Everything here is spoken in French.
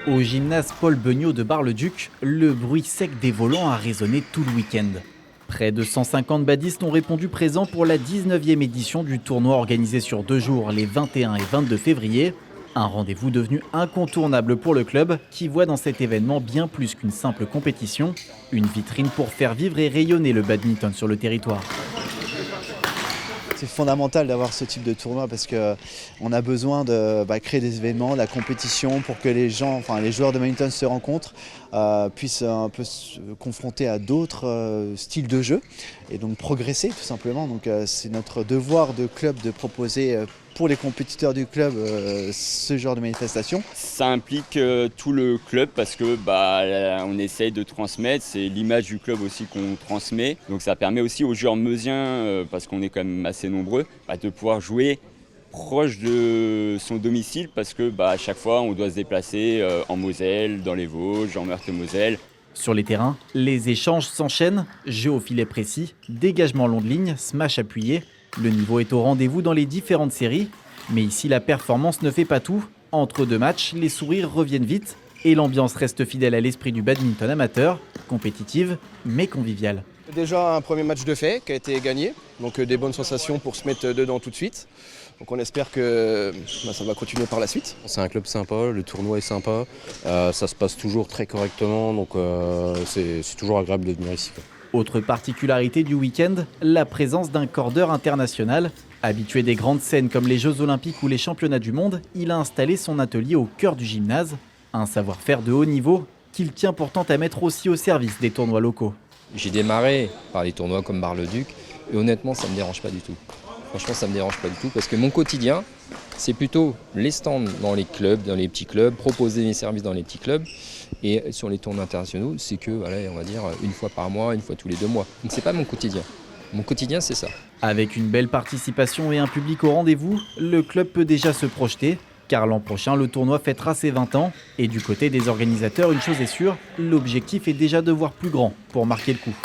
Au gymnase Paul Beugnot de Bar-le-Duc, le bruit sec des volants a résonné tout le week-end. Près de 150 badistes ont répondu présents pour la 19e édition du tournoi organisé sur 2 jours, les 21 et 22 février. Un rendez-vous devenu incontournable pour le club qui voit dans cet événement bien plus qu'une simple compétition, une vitrine pour faire vivre et rayonner le badminton sur le territoire. C'est fondamental d'avoir ce type de tournoi parce qu'on a besoin de créer des événements, de la compétition pour que les joueurs de badminton se rencontrent, puissent un peu se confronter à d'autres styles de jeu et donc progresser tout simplement. Donc c'est notre devoir de club de proposer pour les compétiteurs du club ce genre de manifestation. Ça implique tout le club parce que on essaye de transmettre, c'est l'image du club aussi qu'on transmet. Donc ça permet aussi aux joueurs meusiens, parce qu'on est quand même assez nombreux, de pouvoir jouer proche de son domicile parce que à chaque fois on doit se déplacer en Moselle, dans les Vosges, en Meurthe-et-Moselle. Sur les terrains, les échanges s'enchaînent, jeu au filet précis, dégagement long de ligne, smash appuyé. Le niveau est au rendez-vous dans les différentes séries, mais ici la performance ne fait pas tout. Entre 2 matchs, les sourires reviennent vite et l'ambiance reste fidèle à l'esprit du badminton amateur, compétitive mais conviviale. Déjà un premier match de fait qui a été gagné, donc des bonnes sensations pour se mettre dedans tout de suite. Donc on espère que ça va continuer par la suite. C'est un club sympa, le tournoi est sympa, ça se passe toujours très correctement, donc c'est toujours agréable de venir ici. Autre particularité du week-end, la présence d'un cordeur international. Habitué des grandes scènes comme les Jeux Olympiques ou les Championnats du Monde, il a installé son atelier au cœur du gymnase. Un savoir-faire de haut niveau qu'il tient pourtant à mettre aussi au service des tournois locaux. J'ai démarré par les tournois comme Bar-le-Duc et honnêtement ça ne me dérange pas du tout. Franchement ça ne me dérange pas du tout parce que mon quotidien c'est plutôt les stands dans les clubs, dans les petits clubs, proposer mes services dans les petits clubs. Et sur les tournois internationaux, c'est que, on va dire, une fois par mois, une fois tous les 2 mois. Donc c'est pas mon quotidien. Mon quotidien, c'est ça. Avec une belle participation et un public au rendez-vous, le club peut déjà se projeter, car l'an prochain, le tournoi fêtera ses 20 ans. Et du côté des organisateurs, une chose est sûre, l'objectif est déjà de voir plus grand pour marquer le coup.